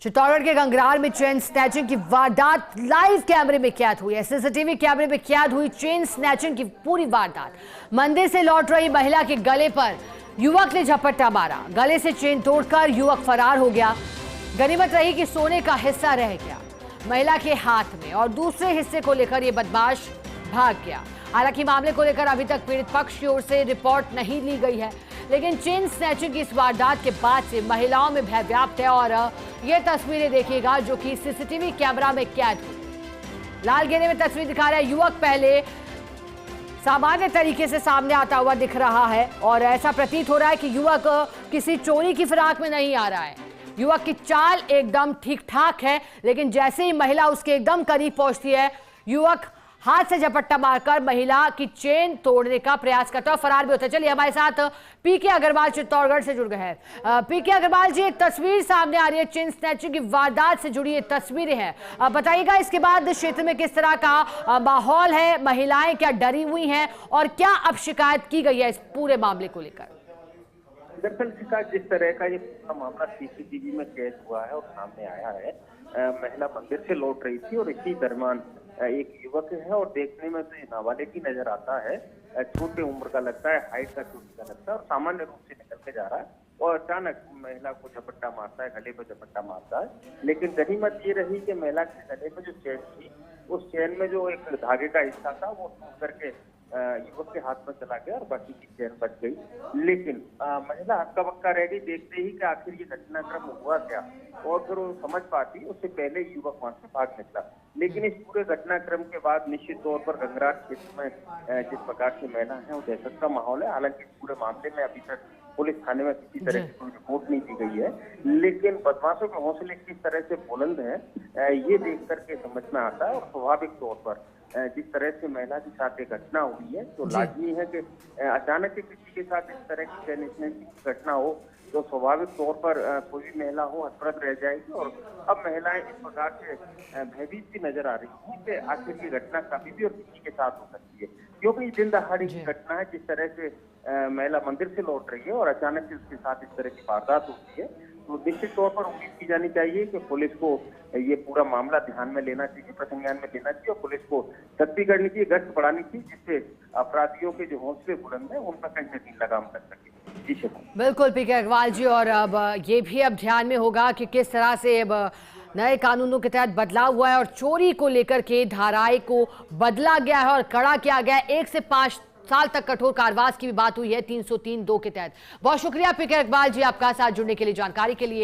चित्तौड़गढ़ के गंगरार में chain snatching की वारदात लाइव कैमरे में कैद हुई है। सीसीटीवी कैमरे में कैद हुई चेन स्नैचिंग की पूरी वारदात। मंदिर से लौट रही महिला के गले पर युवक ने झपट्टा मारा। गले से चेन तोड़कर युवक फरार हो गया। गनीमत रही कि सोने का हिस्सा रह गया महिला के हाथ में और दूसरे हिस्से को लेकर ये बदमाश भाग गया। हालांकि मामले को लेकर अभी तक पीड़ित पक्ष की ओर से रिपोर्ट नहीं ली गई है, लेकिन चेन स्नैचिंग की इस वारदात के बाद से महिलाओं में भय व्याप्त है। और ये तस्वीरें देखिएगा जो कि सीसीटीवी कैमरा में कैद हुई। लाल घेरे में तस्वीर दिखा रहा है। युवक पहले सामान्य तरीके से सामने आता हुआ दिख रहा है और ऐसा प्रतीत हो रहा है कि युवक किसी चोरी की फिराक में नहीं आ रहा है। युवक की चाल एकदम ठीक ठाक है, लेकिन जैसे ही महिला उसके एकदम करीब पहुंचती है, युवक हाथ से झपट्टा मारकर महिला की चेन तोड़ने का प्रयास करता है और फरार भी होता है। चलिए हमारे साथ पीके अग्रवाल चित्तौड़गढ़ से जुड़ गए हैं। पीके अग्रवाल जी, एक तस्वीर सामने आ रही है, चेन स्नैचिंग की वारदात से जुड़ी ये तस्वीरें हैं। बताइएगा इसके बाद क्षेत्र में किस तरह का माहौल है, महिलाएं क्या डरी हुई हैं और क्या अब शिकायत की गई है इस पूरे मामले को लेकर? दरअसल शिकायत जिस तरह का ये पूरा मामला सीसीटीवी में कैद हुआ है और सामने आया है, महिला मंदिर से लौट रही थी और इसी दरमियान एक युवक है और देखने में तो नाबालिग ही नजर आता है, छोटे उम्र का लगता है, हाइट का छोटी का लगता है और सामान्य रूप से निकल के जा रहा है और अचानक महिला को झपट्टा मारता है, गले पर झपट्टा मारता है। लेकिन गनीमत ये रही कि महिला के गले में जो चेन थी, उस चेन में जो एक धागे का हिस्सा था वो टूट करके युवक के हाथ में चला गया और बाकी की चेन बच गई। लेकिन महिला हक्का बक्का रह गई देखते ही कि आखिर ये घटनाक्रम हुआ क्या, और फिर वो समझ पाती उससे पहले युवक वहां से भाग निकला। लेकिन इस पूरे घटनाक्रम के बाद निश्चित तौर पर गंगरार क्षेत्र में जिस प्रकार से महिला है वो दहशत का माहौल है। हालांकि पूरे मामले में अभी तक पुलिस थाने में किसी तरह की कोई रिपोर्ट नहीं दी गई है, लेकिन बदमाशों के हौसले किस तरह से बुलंद हैं ये देख करके समझ में आता है। और स्वाभाविक तौर पर जिस तरह से महिला के साथ एक घटना हुई है तो लाजमी है कि अचानक से किसी के साथ इस तरह की चेन स्नैचिंग की घटना हो तो स्वाभाविक तौर पर कोई भी महिला हो हतप्रभ रह जाएगी। और अब महिलाएं इस प्रकार से भयभीत भी नजर आ रही है कि आखिर ये घटना कभी भी और किसी के साथ हो सकती है, क्योंकि दिन दहाड़ी की घटना है। जिस तरह से महिला मंदिर से लौट रही है और अचानक से उसके साथ इस तरह की वारदात होती है, तो निश्चित तौर पर उम्मीद की जानी चाहिए कि पुलिस को ये पूरा मामला ध्यान में लेना चाहिए, प्रसंज्ञान में लेना चाहिए और पुलिस को सख्ती करनी चाहिए, गश्त बढ़ानी चाहिए, जिससे अपराधियों के जो हौसले बुलंद हैं उन पर कहीं न कहीं लगाम लग सके। बिल्कुल पीके अग्रवाल जी, और अब ये भी अब ध्यान में होगा कि किस तरह से अब नए कानूनों के तहत बदलाव हुआ है और चोरी को लेकर के धाराएं को बदला गया है और कड़ा किया गया है। 1 से 5 साल तक कठोर कारावास की भी बात हुई है 303(2) के तहत। बहुत शुक्रिया पीके अग्रवाल जी आपका साथ जुड़ने के लिए, जानकारी के लिए।